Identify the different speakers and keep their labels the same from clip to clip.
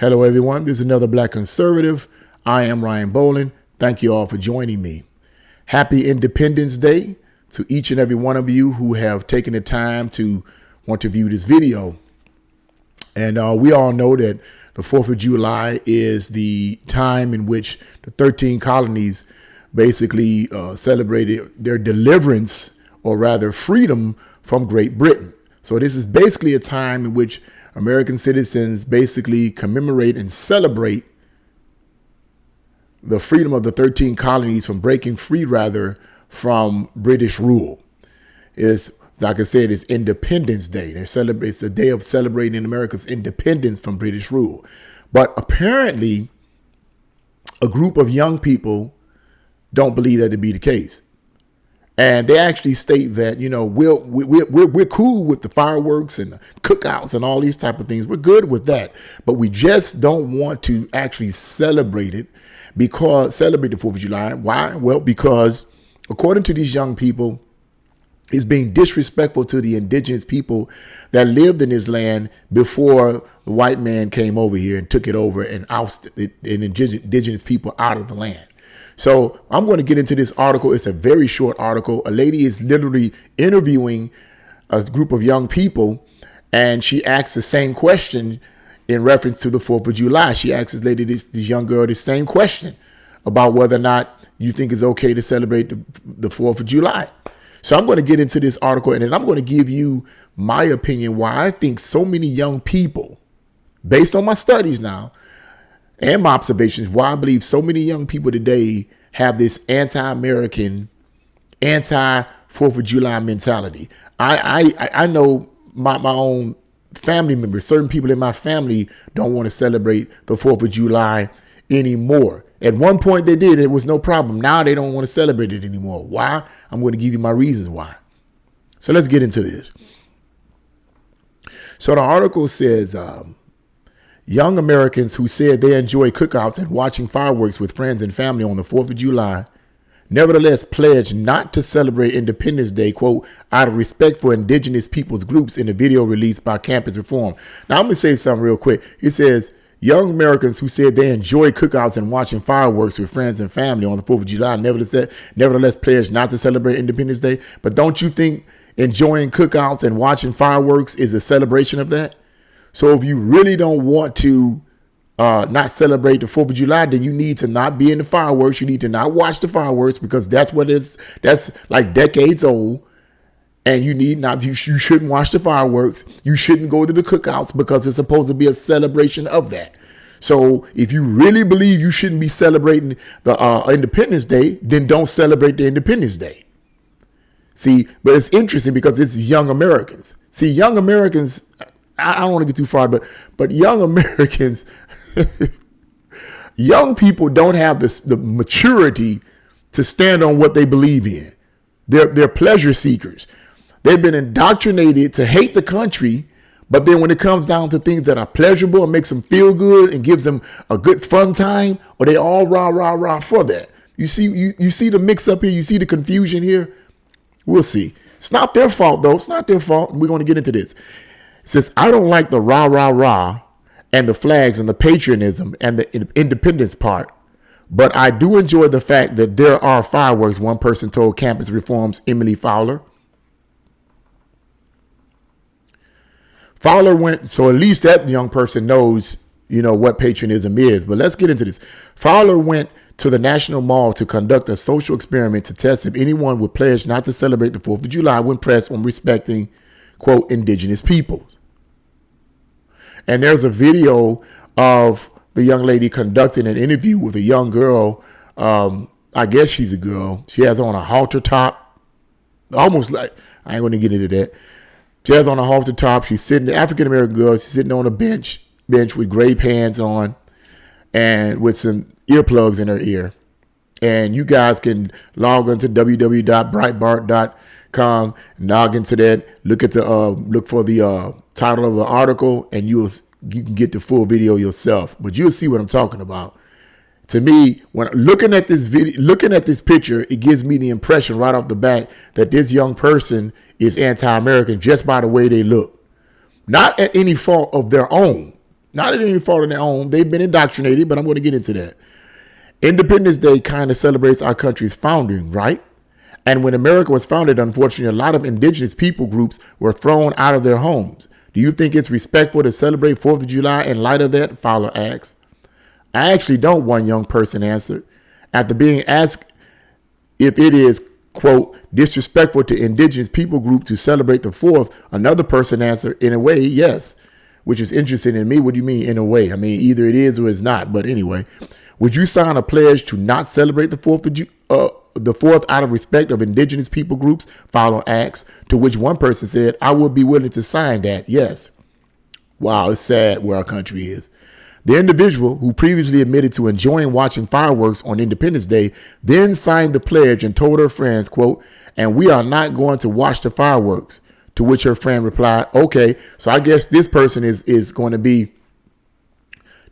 Speaker 1: Hello, everyone. This is another Black Conservative. I am Ryan Bolin. Thank you all for joining me. Happy Independence Day to each and every one of you who have taken the time to want to view this video. And we all know that the 4th of July is the time in which the 13 colonies basically celebrated their deliverance, or rather freedom, from Great Britain. So this is basically a time in which American citizens basically commemorate and celebrate the freedom of the 13 colonies from breaking free, rather, from British rule. It's, like I said, it's Independence Day. It's the day of celebrating America's independence from British rule. But apparently, a group of young people don't believe that to be the case. And they actually state that, you know, we're cool with the fireworks and the cookouts and all these type of things. We're good with that. But we just don't want to actually celebrate it, celebrate the 4th of July. Why? Well, because according to these young people, it's being disrespectful to the indigenous people that lived in this land before the white man came over here and took it over and ousted indigenous people out of the land. So I'm going to get into this article. It's a very short article. A lady is literally interviewing a group of young people, and she asks the same question in reference to the 4th of July. She asks this young girl, the same question about whether or not you think it's okay to celebrate the 4th of July. So I'm going to get into this article, and then I'm going to give you my opinion why I think so many young people, based on my studies now, and my observations, why I believe so many young people today have this anti-American, anti-4th of July mentality. I know my own family members, certain people in my family don't want to celebrate the 4th of July anymore. At one point they did, it was no problem. Now they don't want to celebrate it anymore. Why? I'm going to give you my reasons why. So let's get into this. So the article says, young Americans who said they enjoy cookouts and watching fireworks with friends and family on the 4th of July nevertheless pledged not to celebrate Independence Day, quote, out of respect for indigenous peoples groups, in a video released by Campus Reform. Now, I'm going to say something real quick. It says, young Americans who said they enjoy cookouts and watching fireworks with friends and family on the 4th of July nevertheless pledged not to celebrate Independence Day. But don't you think enjoying cookouts and watching fireworks is a celebration of that? So if you really don't want to not celebrate the 4th of July, then you need to not be in the fireworks. You need to not watch the fireworks, because that's like decades old. And you shouldn't watch the fireworks. You shouldn't go to the cookouts, because it's supposed to be a celebration of that. So if you really believe you shouldn't be celebrating the Independence Day, then don't celebrate the Independence Day. See, but it's interesting because it's young Americans. See, young Americans, I don't want to get too far, but young Americans, young people don't have the maturity to stand on what they believe in. They're pleasure seekers. They've been indoctrinated to hate the country, but then when it comes down to things that are pleasurable and makes them feel good and gives them a good fun time, or they all rah for that. You see the mix up here. You see the confusion here. We'll see. It's not their fault, though. It's not their fault. We're going to get into this. It says, I don't like the rah and the flags and the patriotism and the independence part, but I do enjoy the fact that there are fireworks, one person told Campus Reform's Emily Fowler. So at least that young person knows, what patriotism is. But let's get into this. Fowler went to the National Mall to conduct a social experiment to test if anyone would pledge not to celebrate the 4th of July when pressed on respecting, quote, indigenous peoples. And there's a video of the young lady conducting an interview with a young girl. I guess she's a girl. She has on a halter top, almost like, I ain't going to get into that. She has on a halter top. She's sitting, the African-American girl, she's sitting on a bench with gray pants on and with some earplugs in her ear. And you guys can log into www.breitbart.com, log into that, look for the title of the article, and you can get the full video yourself. But you'll see what I'm talking about. To me, when looking at this picture, it gives me the impression right off the bat that this young person is anti-American just by the way they look. Not at any fault of their own. Not any fault of their own. They've been indoctrinated, but I'm going to get into that. Independence Day kind of celebrates our country's founding, right? And when America was founded, unfortunately, a lot of indigenous people groups were thrown out of their homes. Do you think it's respectful to celebrate 4th of July in light of that? Fowler asked. I actually don't, one young person answered. After being asked if it is, quote, disrespectful to indigenous people group to celebrate the 4th, another person answered, in a way, yes, which is interesting in me. What do you mean, in a way? I mean, either it is or it's not. But anyway, would you sign a pledge to not celebrate the 4th out of respect of indigenous people groups? Fowler asked, to which one person said, I would be willing to sign that, yes. Wow, it's sad where our country is. The individual, who previously admitted to enjoying watching fireworks on Independence Day, then signed the pledge and told her friends, quote, and we are not going to watch the fireworks. To which her friend replied, okay, so I guess this person is going to be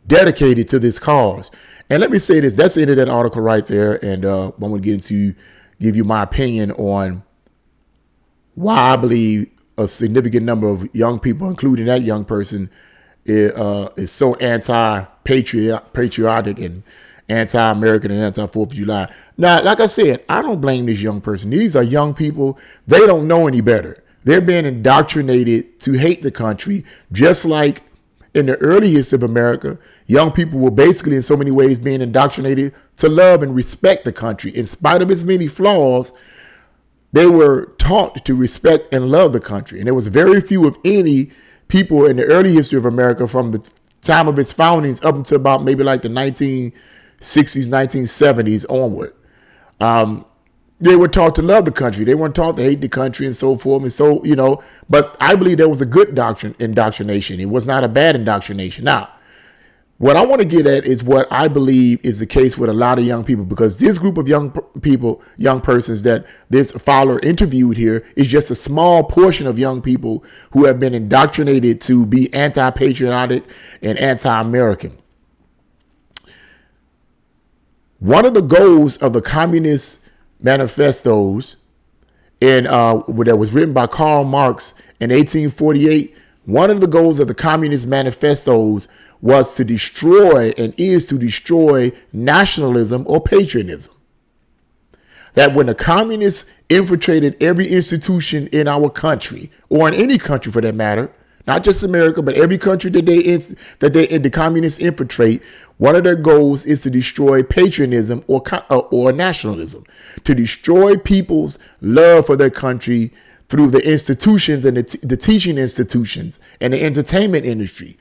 Speaker 1: dedicated to this cause. And let me say this, that's the end of that article right there. And I'm going to give you my opinion on why I believe a significant number of young people, including that young person, is so patriotic and anti-American and anti-4th of July. Now, like I said, I don't blame this young person. These are young people. They don't know any better. They're being indoctrinated to hate the country, just like in the early history of America, young people were basically in so many ways being indoctrinated to love and respect the country. In spite of its many flaws, they were taught to respect and love the country. And there was very few, if any, people in the early history of America from the time of its foundings up until about maybe like the 1960s, 1970s onward. They were taught to love the country. They weren't taught to hate the country and so forth. And so, but I believe there was a good indoctrination. It was not a bad indoctrination. Now, what I want to get at is what I believe is the case with a lot of young people, because this group of young people, young persons that this Fowler interviewed here is just a small portion of young people who have been indoctrinated to be anti-patriotic and anti-American. One of the goals of the Communist manifestos that was written by Karl Marx in 1848, one of the goals of the Communist manifestos was to destroy and is to destroy nationalism or patriotism. That when the communists infiltrated every institution in our country, or in any country for that matter, not just America, but every country that the communists infiltrate, one of their goals is to destroy patriotism or nationalism, to destroy people's love for their country through the institutions and the teaching institutions and the entertainment industry.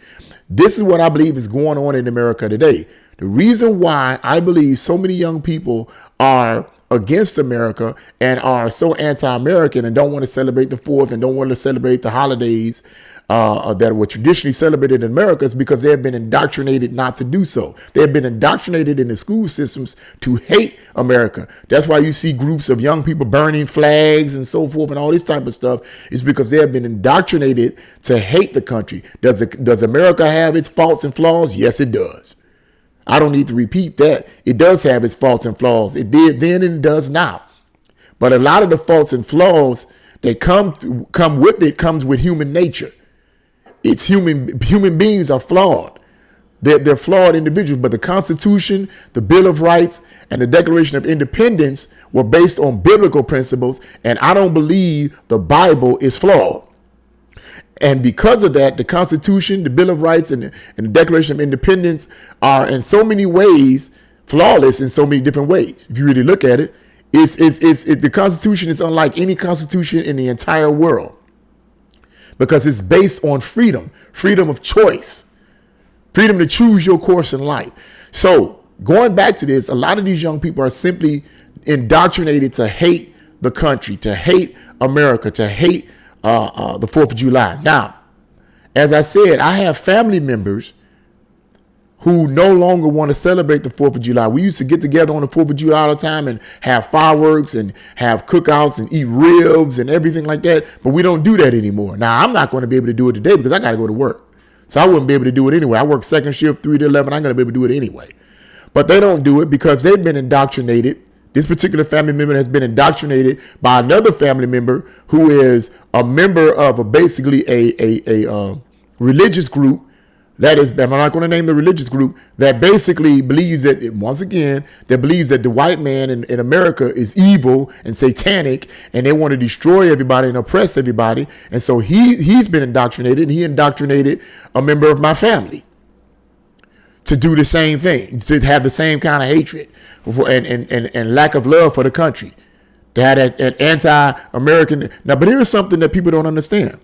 Speaker 1: This is what I believe is going on in America today. The reason why I believe so many young people are against America and are so anti-American and don't want to celebrate the 4th and don't want to celebrate the holidays that were traditionally celebrated in America is because they have been indoctrinated not to do so. They have been indoctrinated in the school systems to hate America. That's why you see groups of young people burning flags and so forth and all this type of stuff. Is because they have been indoctrinated to hate the country. Does America have its faults and flaws? Yes, it does. I don't need to repeat that. It does have its faults and flaws. It did then and it does now. But a lot of the faults and flaws that come with it comes with human nature. It's human beings are flawed. They're flawed individuals, but the Constitution, the Bill of Rights, and the Declaration of Independence were based on biblical principles, and I don't believe the Bible is flawed. And because of that, the Constitution, the Bill of Rights, and the Declaration of Independence are in so many ways flawless in so many different ways. If you really look at it, the Constitution is unlike any constitution in the entire world because it's based on freedom of choice, freedom to choose your course in life. So going back to this, a lot of these young people are simply indoctrinated to hate the country, to hate America, to hate the 4th of July. Now, as I said, I have family members who no longer want to celebrate the 4th of July. We used to get together on the 4th of July all the time and have fireworks and have cookouts and eat ribs and everything like that. But we don't do that anymore. Now, I'm not going to be able to do it today because I got to go to work. So I wouldn't be able to do it anyway. I work second shift, 3 to 11. I'm going to be able to do it anyway. But they don't do it because they've been indoctrinated. This particular family member has been indoctrinated by another family member who is a member of basically a religious group that is, I'm not going to name the religious group, that basically believes that, once again, that believes that the white man in America is evil and satanic, and they want to destroy everybody and oppress everybody. And so he's been indoctrinated, and he indoctrinated a member of my family to do the same thing, to have the same kind of hatred and lack of love for the country. They had an anti-American. Now, but here's something that people don't understand.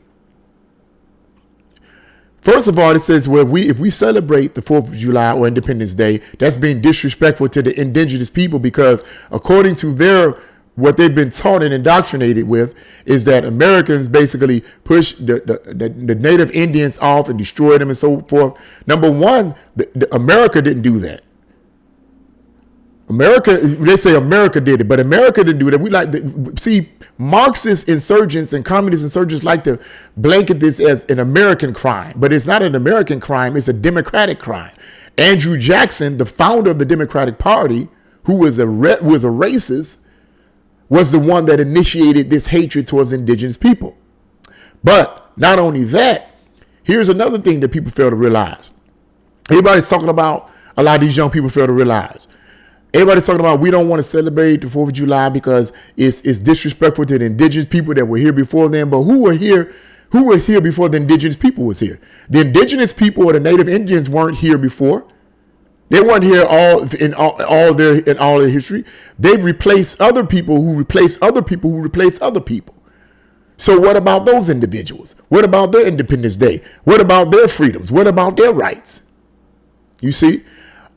Speaker 1: First of all, it says, well, if we celebrate the 4th of July or Independence Day, that's being disrespectful to the indigenous people, because according to what they've been taught and indoctrinated with is that Americans basically push the native Indians off and destroy them and so forth. Number one, America didn't do that. They say America did it, but America didn't do that. See, Marxist insurgents and communist insurgents like to blanket this as an American crime, but it's not an American crime. It's a democratic crime. Andrew Jackson, the founder of the Democratic Party, who was a racist, was the one that initiated this hatred towards indigenous people. But not only that, here's another thing that people fail to realize. Everybody's talking about, a lot of these young people fail to realize. Everybody's talking about, we don't want to celebrate the 4th of July because it's disrespectful to the indigenous people that were here before them. But who was here before the indigenous people was here? The indigenous people or the native Indians weren't here before. They weren't here in all their history. They replaced other people who replaced other people who replaced other people. So what about those individuals? What about their Independence Day? What about their freedoms? What about their rights? You see?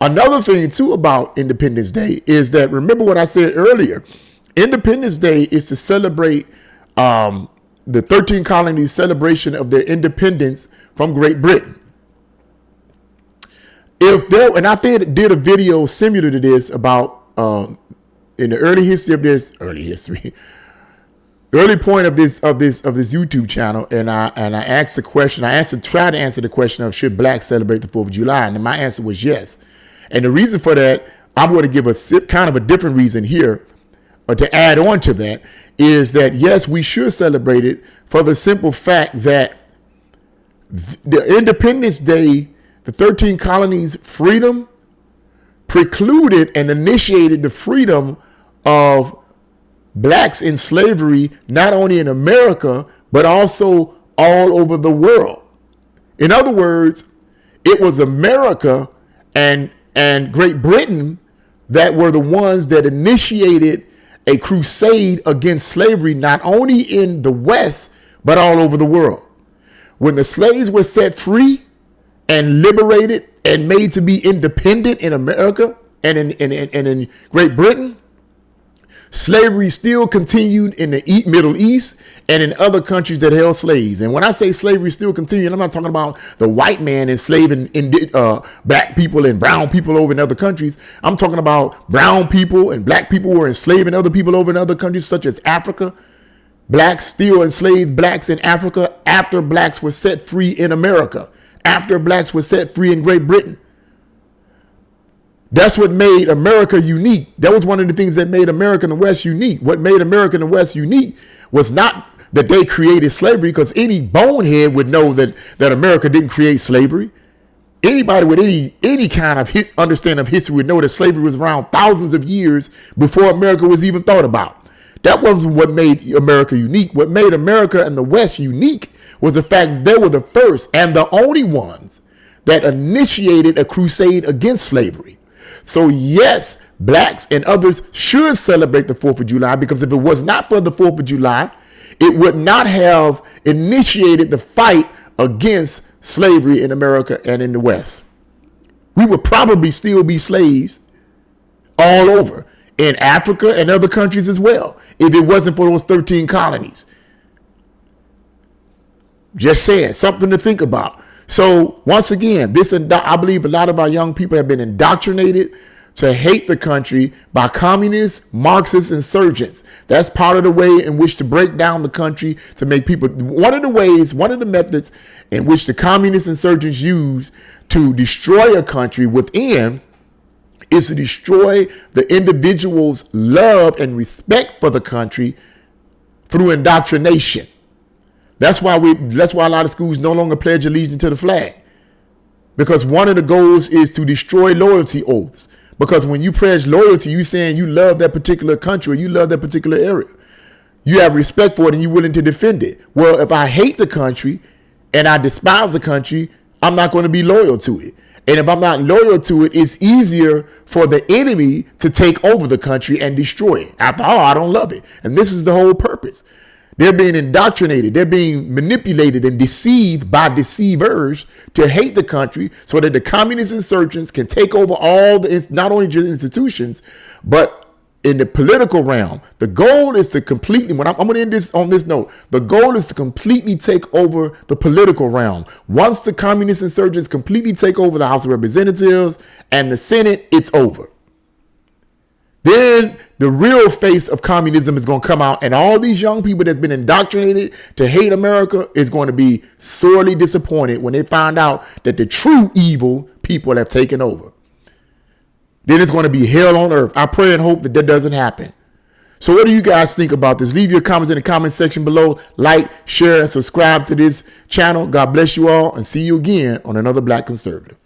Speaker 1: Another thing, too, about Independence Day is that, remember what I said earlier, Independence Day is to celebrate the 13 colonies' celebration of their independence from Great Britain. And I did a video similar to this about in the early point of this YouTube channel, and I asked the question. Tried to answer the question of, should blacks celebrate the 4th of July, and my answer was yes. And the reason for that, I'm going to give a kind of a different reason here, or to add on to that, is that yes, we should celebrate it for the simple fact that the Independence Day, the 13 colonies' freedom, precluded and initiated the freedom of blacks in slavery, not only in America, but also all over the world. In other words, it was America and Great Britain that were the ones that initiated a crusade against slavery, not only in the West, but all over the world. When the slaves were set free and liberated and made to be independent in America and in Great Britain, slavery still continued in the Middle East and in other countries that held slaves. And when I say slavery still continued, I'm not talking about the white man enslaving black people and brown people over in other countries. I'm talking about brown people and black people were enslaving other people over in other countries, such as Africa. Blacks still enslaved blacks in Africa after blacks were set free in America, after blacks were set free in Great Britain. That's what made America unique. That was one of the things that made America and the West unique. What made America and the West unique was not that they created slavery, because any bonehead would know that America didn't create slavery. Anybody with any kind of understanding of history would know that slavery was around thousands of years before America was even thought about. That wasn't what made America unique. What made America and the West unique was the fact that they were the first and the only ones that initiated a crusade against slavery. So yes, blacks and others should celebrate the 4th of July, because if it was not for the 4th of July, it would not have initiated the fight against slavery in America and in the West. We would probably still be slaves all over in Africa and other countries as well, if it wasn't for those 13 colonies. Just saying, something to think about. So once again, I believe a lot of our young people have been indoctrinated to hate the country by communists, Marxist insurgents. That's part of the way in which to break down the country, to make people, one of the methods in which the communist insurgents use to destroy a country within is to destroy the individual's love and respect for the country through indoctrination. That's why a lot of schools no longer pledge allegiance to the flag. because one of the goals is to destroy loyalty oaths. Because when you pledge loyalty, you saying you love that particular country or you love that particular area. You have respect for it and you're willing to defend it. Well, if I hate the country and I despise the country, I'm not going to be loyal to it. And if I'm not loyal to it, it's easier for the enemy to take over the country and destroy it. After all, I don't love it. And this is the whole purpose. They're being indoctrinated. They're being manipulated and deceived by deceivers to hate the country so that the communist insurgents can take over all the, not only just institutions, but in the political realm. The goal is to completely, when I'm going to end this on this note, the goal is to completely take over the political realm. Once the communist insurgents completely take over the House of Representatives and the Senate, it's over. Then the real face of communism is going to come out, and all these young people that's been indoctrinated to hate America is going to be sorely disappointed when they find out that the true evil people have taken over. Then it's going to be hell on earth. I pray and hope that that doesn't happen. So what do you guys think about this? Leave your comments in the comment section below. Like, share, and subscribe to this channel. God bless you all, and see you again on another Black Conservative.